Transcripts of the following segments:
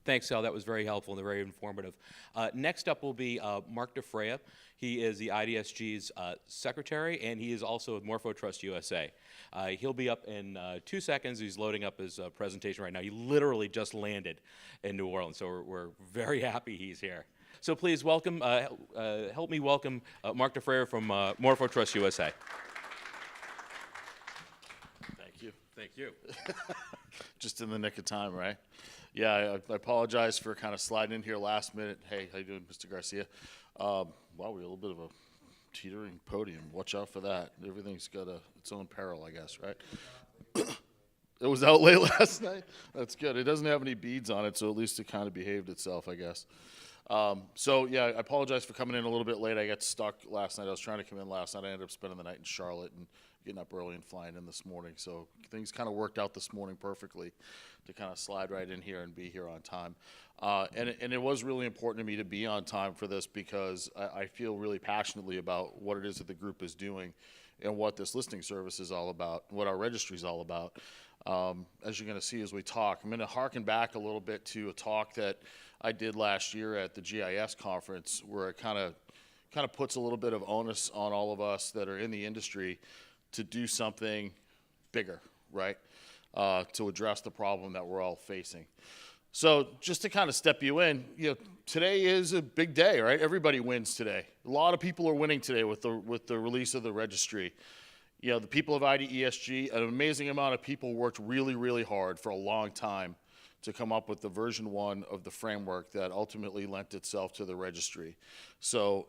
Thanks, Sal. That was very helpful and very informative. Next up will be Mark DeFreya. He is the IDESG's secretary, and he is also with MorphoTrust USA. He'll be up in 2 seconds. He's loading up his presentation right now. He literally just landed in New Orleans, so we're very happy he's here. So please welcome, help me welcome Mark DeFreya from MorphoTrust USA. Thank you. Thank you. Just in the nick of time, right? Yeah, I apologize for kind of sliding in here last minute. Hey, how you doing, Mr. Garcia? Wow, we're a little bit of a teetering podium. Watch out for that. Everything's got its own peril, I guess, right? It was out late last night? That's good. It doesn't have any beads on it, so at least it kind of behaved itself, I guess. So, yeah, I apologize for coming in a little bit late. I got stuck last night. I was trying to come in last night. I ended up spending the night in Charlotte and getting up early and flying in this morning. So things kind of worked out this morning perfectly to kind of slide right in here and be here on time. And it was really important to me to be on time for this because I feel really passionately about what it is that the group is doing and what this listing service is all about, what our registry is all about. As you're going to see as we talk, I'm going to harken back a little bit to a talk that I did last year at the GIS conference where it kind of puts a little bit of onus on all of us that are in the industry to do something bigger, right, to address the problem that we're all facing. So just to kind of step you in, today is a big day, right? Everybody wins today. A lot of people are winning today with the release of the registry. The people of IDESG, an amazing amount of people worked really, really hard for a long time to come up with the version 1 of the framework that ultimately lent itself to the registry. So,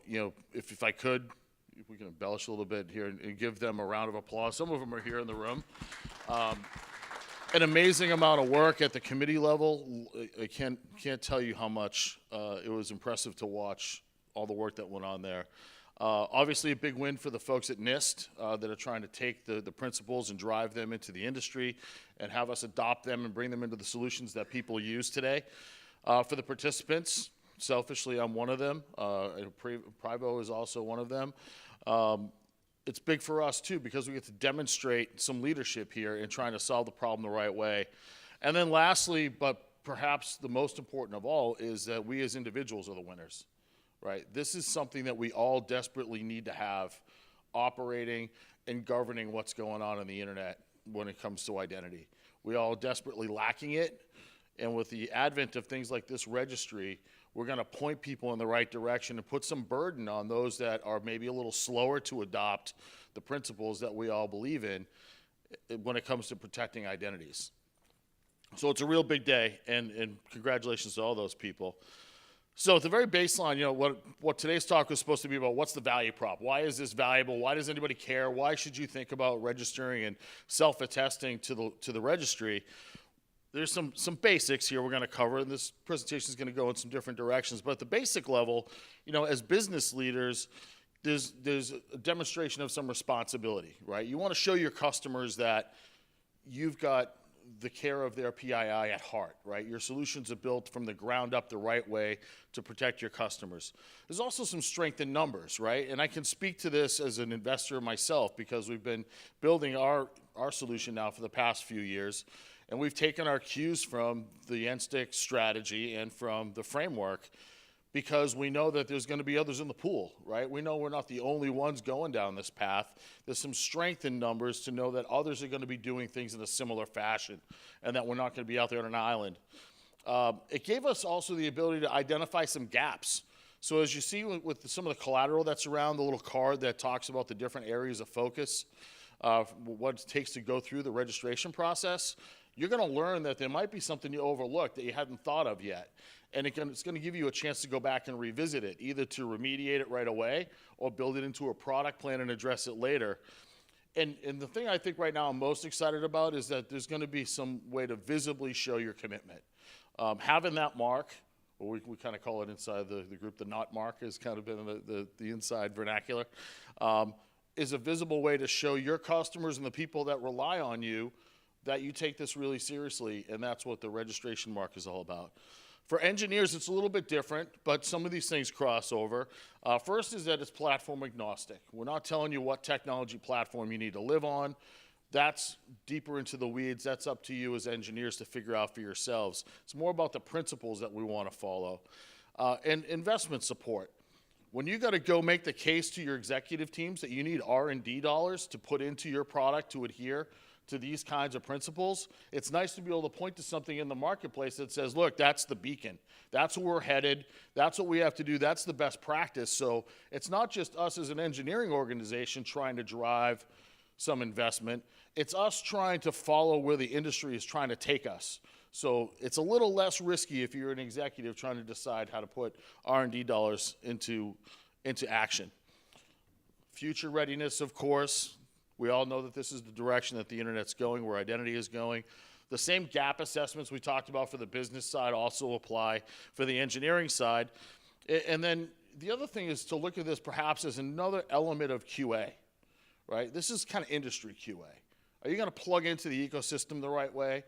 if I could, if we can embellish a little bit here and give them a round of applause. Some of them are here in the room. An amazing amount of work at the committee level. I can't tell you how much it was impressive to watch all the work that went on there. Obviously a big win for the folks at NIST that are trying to take the principles and drive them into the industry and have us adopt them and bring them into the solutions that people use today. For the participants, selfishly, I'm one of them. Privo is also one of them. It's big for us, too, because we get to demonstrate some leadership here in trying to solve the problem the right way. And then lastly, but perhaps the most important of all, is that we as individuals are the winners, right? This is something that we all desperately need to have operating and governing what's going on the internet when it comes to identity. We all desperately lacking it, and with the advent of things like this registry, we're going to point people in the right direction and put some burden on those that are maybe a little slower to adopt the principles that we all believe in when it comes to protecting identities. So it's a real big day, and congratulations to all those people. So at the very baseline, what today's talk was supposed to be about, what's the value prop? Why is this valuable? Why does anybody care? Why should you think about registering and self-attesting to the registry? There's some basics here we're going to cover, and this presentation is going to go in some different directions. But at the basic level, as business leaders, there's a demonstration of some responsibility, right? You want to show your customers that you've got the care of their PII at heart, right? Your solutions are built from the ground up the right way to protect your customers. There's also some strength in numbers, right? And I can speak to this as an investor myself because we've been building our solution now for the past few years. And we've taken our cues from the NSTIC strategy and from the framework because we know that there's going to be others in the pool, right? We know we're not the only ones going down this path. There's some strength in numbers to know that others are going to be doing things in a similar fashion and that we're not going to be out there on an island. It gave us also the ability to identify some gaps. So as you see with some of the collateral that's around, the little card that talks about the different areas of focus, what it takes to go through the registration process, you're going to learn that there might be something you overlooked that you hadn't thought of yet. And it's going to give you a chance to go back and revisit it, either to remediate it right away or build it into a product plan and address it later. And the thing I think right now I'm most excited about is that there's going to be some way to visibly show your commitment. Having that mark, or we kind of call it inside the group, the not mark has kind of been the inside vernacular, is a visible way to show your customers and the people that rely on you that you take this really seriously, and that's what the registration mark is all about. For engineers, it's a little bit different, but some of these things cross over. First is that it's platform agnostic. We're not telling you what technology platform you need to live on. That's deeper into the weeds. That's up to you as engineers to figure out for yourselves. It's more about the principles that we want to follow. And investment support. When you got to go make the case to your executive teams that you need R&D dollars to put into your product to adhere to these kinds of principles, it's nice to be able to point to something in the marketplace that says, look, that's the beacon. That's where we're headed. That's what we have to do. That's the best practice. So it's not just us as an engineering organization trying to drive some investment. It's us trying to follow where the industry is trying to take us. So it's a little less risky if you're an executive trying to decide how to put R&D dollars into action. Future readiness, of course. We all know that this is the direction that the internet's going, where identity is going. The same gap assessments we talked about for the business side also apply for the engineering side. And then the other thing is to look at this perhaps as another element of QA, right? This is kind of industry QA. Are you going to plug into the ecosystem the right way?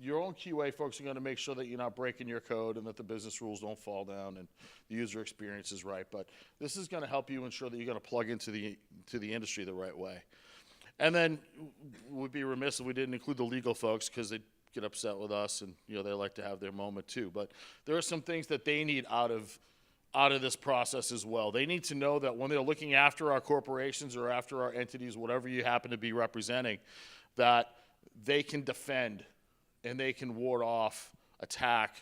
Your own QA folks are going to make sure that you're not breaking your code and that the business rules don't fall down and the user experience is right. But this is going to help you ensure that you're going to plug into the industry the right way. And then we'd be remiss if we didn't include the legal folks, because they get upset with us and they like to have their moment too. But there are some things that they need out of this process as well. They need to know that when they're looking after our corporations or after our entities, whatever you happen to be representing, that they can defend and they can ward off attack,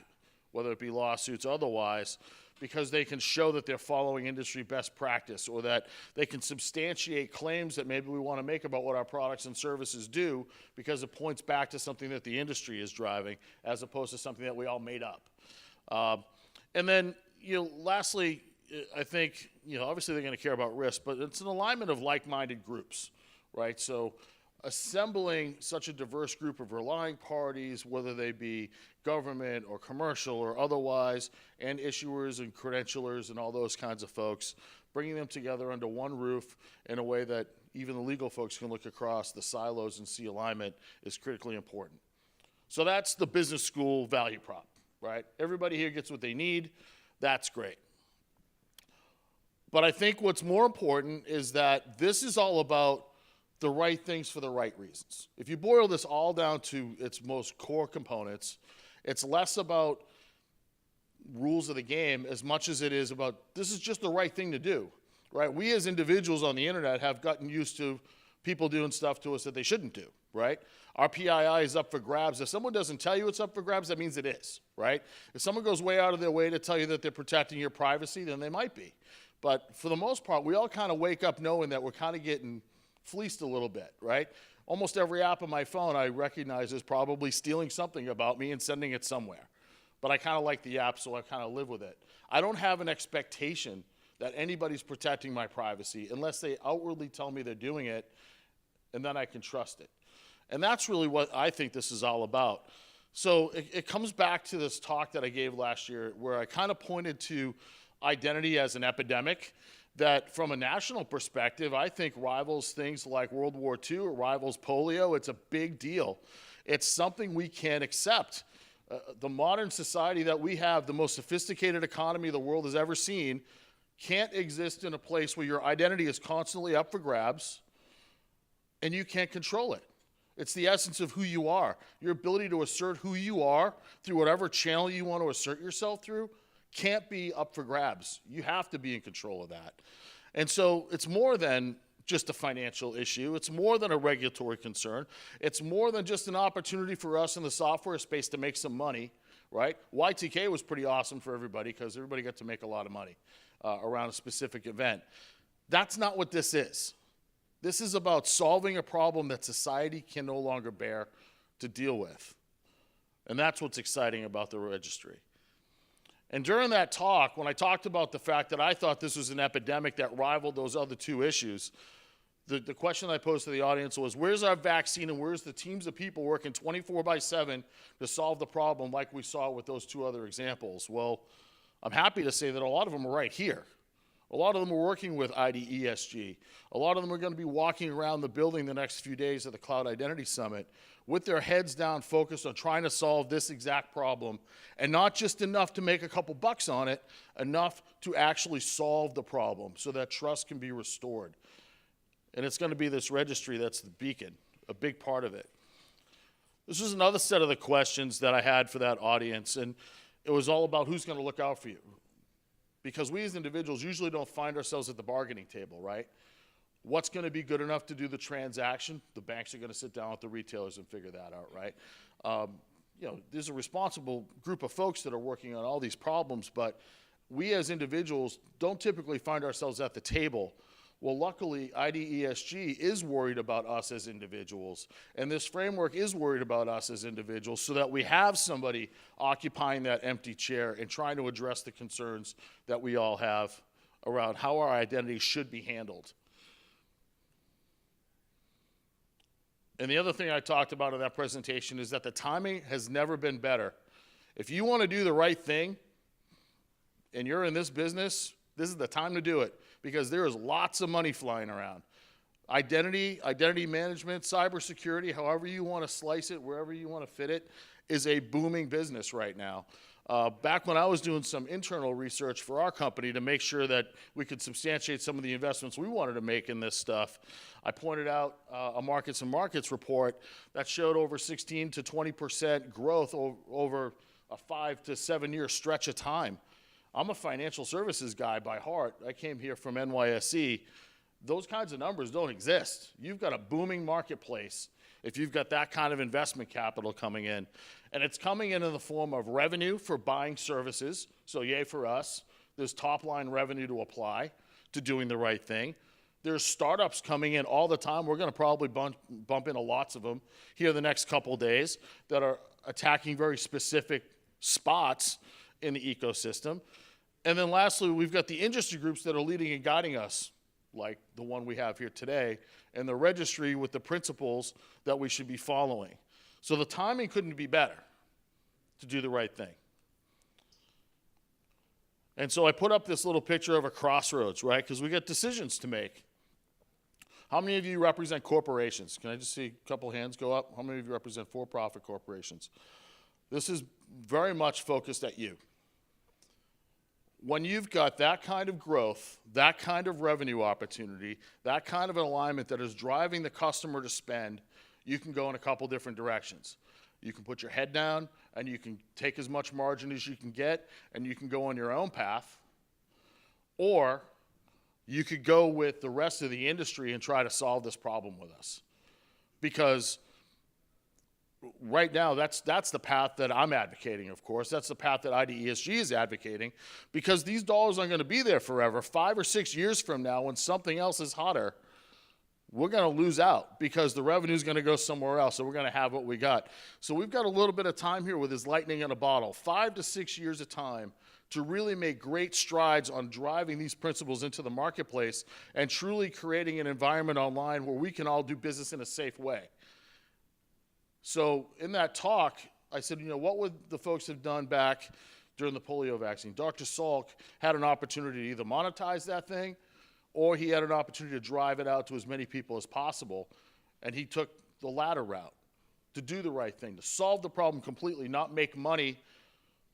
whether it be lawsuits or otherwise, because they can show that they're following industry best practice, or that they can substantiate claims that maybe we want to make about what our products and services do, because it points back to something that the industry is driving as opposed to something that we all made up. And then, lastly, I think, obviously they're going to care about risk, but it's an alignment of like-minded groups, right? So assembling such a diverse group of relying parties, whether they be government or commercial or otherwise, and issuers and credentialers and all those kinds of folks, bringing them together under one roof in a way that even the legal folks can look across the silos and see alignment is critically important. So that's the business school value prop, right? Everybody here gets what they need. That's great. But I think what's more important is that this is all about the right things for the right reasons. If you boil this all down to its most core components, it's less about rules of the game as much as it is about this is just the right thing to do, right? We as individuals on the internet have gotten used to people doing stuff to us that they shouldn't do, right? Our PII is up for grabs. If someone doesn't tell you it's up for grabs, that means it is, right? If someone goes way out of their way to tell you that they're protecting your privacy, then they might be. But for the most part, we all kind of wake up knowing that we're kind of getting fleeced a little bit, right? Almost every app on my phone I recognize is probably stealing something about me and sending it somewhere. But I kind of like the app, so I kind of live with it. I don't have an expectation that anybody's protecting my privacy unless they outwardly tell me they're doing it, and then I can trust it. And that's really what I think this is all about. So it comes back to this talk that I gave last year where I kind of pointed to identity as an epidemic that from a national perspective, I think rivals things like World War II or rivals polio. It's a big deal. It's something we can't accept. The modern society that we have, the most sophisticated economy the world has ever seen, can't exist in a place where your identity is constantly up for grabs and you can't control it. It's the essence of who you are. Your ability to assert who you are through whatever channel you want to assert yourself through can't be up for grabs. You have to be in control of that. And so it's more than just a financial issue. It's more than a regulatory concern. It's more than just an opportunity for us in the software space to make some money, right? Y2K was pretty awesome for everybody because everybody got to make a lot of money around a specific event. That's not what this is. This is about solving a problem that society can no longer bear to deal with. And that's what's exciting about the registry. And during that talk, when I talked about the fact that I thought this was an epidemic that rivaled those other two issues, the question I posed to the audience was, where's our vaccine and where's the teams of people working 24/7 to solve the problem like we saw with those two other examples? Well, I'm happy to say that a lot of them are right here. A lot of them are working with IDESG. A lot of them are going to be walking around the building the next few days at the Cloud Identity Summit with their heads down, focused on trying to solve this exact problem, and not just enough to make a couple bucks on it, enough to actually solve the problem so that trust can be restored. And it's going to be this registry that's the beacon a big part of it. This was another set of the questions that I had for that audience, and it was all about who's going to look out for you. Because we as individuals usually don't find ourselves at the bargaining table, right? What's going to be good enough to do the transaction? The banks are going to sit down with the retailers and figure that out, right? You know, there's a responsible group of folks that are working on all these problems, but we as individuals don't typically find ourselves at the table. Well, luckily, IDESG is worried about us as individuals, and this framework is worried about us as individuals so that we have somebody occupying that empty chair and trying to address the concerns that we all have around how our identity should be handled. And the other thing I talked about in that presentation is that the timing has never been better. If you want to do the right thing and you're in this business, this is the time to do it because there is lots of money flying around. Identity management, cybersecurity, however you want to slice it, wherever you want to fit it, is a booming business right now. Back when I was doing some internal research for our company to make sure that we could substantiate some of the investments we wanted to make in this stuff, I pointed out a Markets and Markets report that showed over 16 to 20% growth over a 5 to 7 year stretch of time. I'm a financial services guy by heart. I came here from NYSE. Those kinds of numbers don't exist. You've got a booming marketplace if you've got that kind of investment capital coming in. And it's coming in the form of revenue for buying services, so yay for us. There's top-line revenue to apply to doing the right thing. There's startups coming in all the time. We're going to probably bump into lots of them here the next couple days that are attacking very specific spots in the ecosystem. And then lastly, we've got the industry groups that are leading and guiding us, like the one we have here today, and the registry with the principles that we should be following. So the timing couldn't be better to do the right thing. And so I put up this little picture of a crossroads, right? Because we got decisions to make. How many of you represent corporations? Can I just see a couple hands go up? How many of you represent for-profit corporations? This is very much focused at you. When you've got that kind of growth, that kind of revenue opportunity, that kind of an alignment that is driving the customer to spend, you can go in a couple different directions. You can put your head down and you can take as much margin as you can get and you can go on your own path. Or you could go with the rest of the industry and try to solve this problem with us. Because right now, that's the path that I'm advocating, of course. That's the path that IDESG is advocating, because these dollars aren't going to be there forever. 5 or 6 years from now, when something else is hotter, we're going to lose out because the revenue is going to go somewhere else, so we're going to have what we got. So we've got a little bit of time here with this lightning in a bottle, 5 to 6 years of time to really make great strides on driving these principles into the marketplace and truly creating an environment online where we can all do business in a safe way. So in that talk, I said, you know, what would the folks have done back during the polio vaccine? Dr. Salk had an opportunity to either monetize that thing or he had an opportunity to drive it out to as many people as possible, and he took the latter route to do the right thing, to solve the problem completely, not make money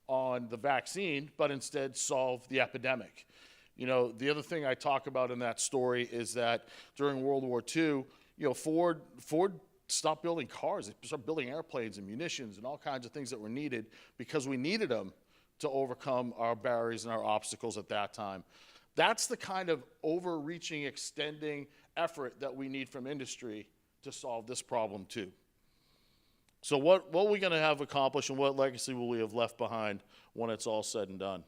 on the vaccine, but instead solve the epidemic. You know, the other thing I talk about in that story is that during World War II, you know, Ford stopped building cars. They started building airplanes and munitions and all kinds of things that were needed because we needed them to overcome our barriers and our obstacles at that time. That's the kind of overreaching, extending effort that we need from industry to solve this problem too. So what are we going to have accomplished and what legacy will we have left behind when it's all said and done?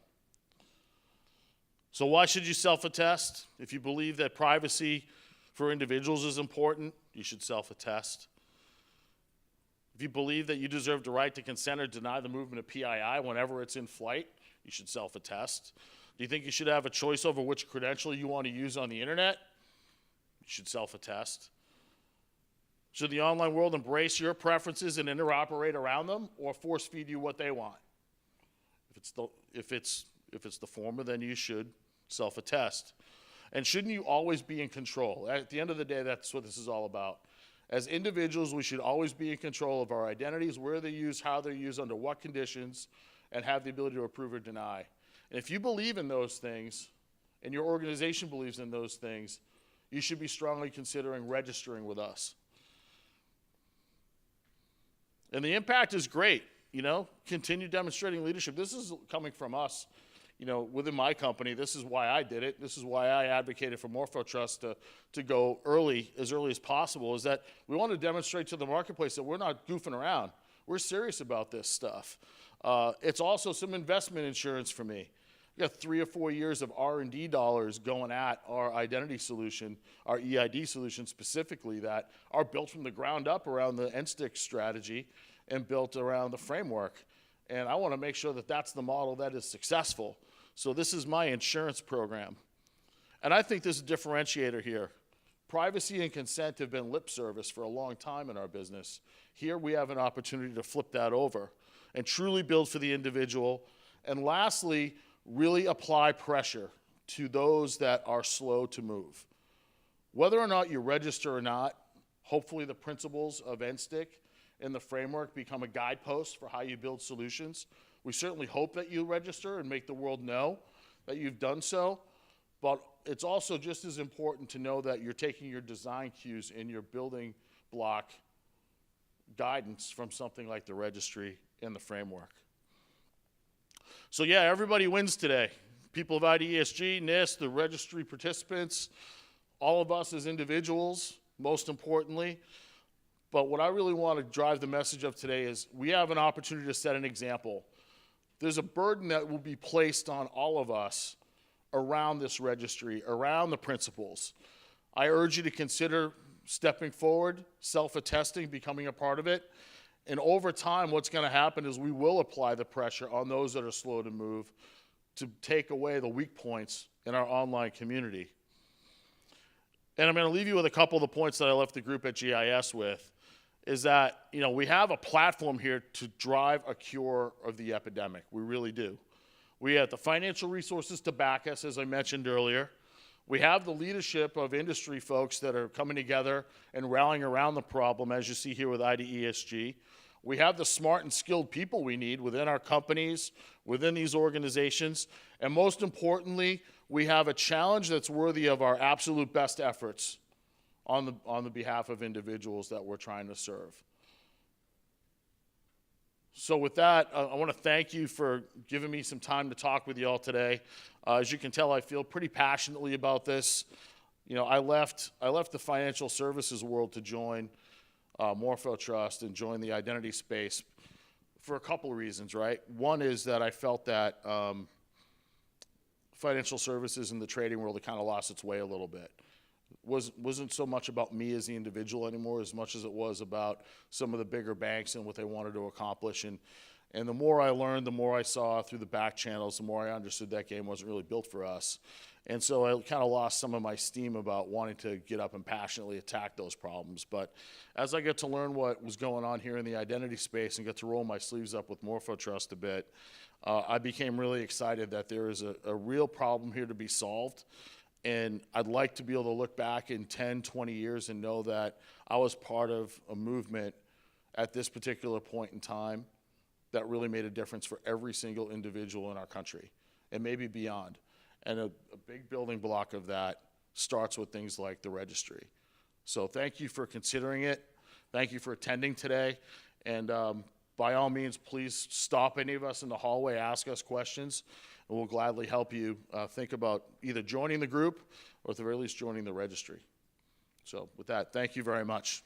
So why should you self-attest? If you believe that privacy for individuals is important, you should self-attest. If you believe that you deserve the right to consent or deny the movement of PII whenever it's in flight, you should self-attest. Do you think you should have a choice over which credential you want to use on the internet? You should self-attest. Should the online world embrace your preferences and interoperate around them, or force feed you what they want? If it's the former, then you should self-attest. And shouldn't you always be in control? At the end of the day, that's what this is all about. As individuals, we should always be in control of our identities, where they're used, how they're used, under what conditions, and have the ability to approve or deny. And if you believe in those things, and your organization believes in those things, you should be strongly considering registering with us. And the impact is great, continue demonstrating leadership. This is coming from us, within my company. This is why I did it. This is why I advocated for Morpho Trust to go as early as possible, is that we want to demonstrate to the marketplace that we're not goofing around. We're serious about this stuff. It's also some investment insurance for me. We got 3 or 4 years of R&D dollars going at our identity solution, our EID solution specifically, that are built from the ground up around the NSTIC strategy and built around the framework. And I want to make sure that that's the model that is successful. So this is my insurance program. And I think there's a differentiator here. Privacy and consent have been lip service for a long time in our business. Here we have an opportunity to flip that over and truly build for the individual. And lastly, really apply pressure to those that are slow to move. Whether or not you register or not, hopefully the principles of NSTIC and the framework become a guidepost for how you build solutions. We certainly hope that you register and make the world know that you've done so, but it's also just as important to know that you're taking your design cues and your building block guidance from something like the registry and the framework. So yeah, everybody wins today. People of IDESG, NIST, the registry participants, all of us as individuals, most importantly. But what I really want to drive the message of today is we have an opportunity to set an example. There's a burden that will be placed on all of us around this registry, around the principles. I urge you to consider stepping forward, self-attesting, becoming a part of it. And over time, what's going to happen is we will apply the pressure on those that are slow to move to take away the weak points in our online community. And I'm going to leave you with a couple of the points that I left the group at GIS with, is that, we have a platform here to drive a cure of the epidemic. We really do. We have the financial resources to back us, as I mentioned earlier. We have the leadership of industry folks that are coming together and rallying around the problem, as you see here with IDESG. We have the smart and skilled people we need within our companies, within these organizations, and most importantly, we have a challenge that's worthy of our absolute best efforts on the behalf of individuals that we're trying to serve. So with that, I want to thank you for giving me some time to talk with you all today. As you can tell, I feel pretty passionately about this. I left the financial services world to join Morpho Trust and join the identity space for a couple of reasons, right? One is that I felt that financial services in the trading world had kind of lost its way a little bit. Wasn't so much about me as the individual anymore as much as it was about some of the bigger banks and what they wanted to accomplish. And the more I learned, the more I saw through the back channels, the more I understood that game wasn't really built for us. And so I kind of lost some of my steam about wanting to get up and passionately attack those problems. But as I get to learn what was going on here in the identity space and get to roll my sleeves up with Morpho Trust a bit, I became really excited that there is a real problem here to be solved. And I'd like to be able to look back in 10, 20 years and know that I was part of a movement at this particular point in time that really made a difference for every single individual in our country and maybe beyond. And a big building block of that starts with things like the registry. So thank you for considering it. Thank you for attending today. And by all means, please stop any of us in the hallway, ask us questions, and we'll gladly help you think about either joining the group or at the very least joining the registry. So with that, thank you very much.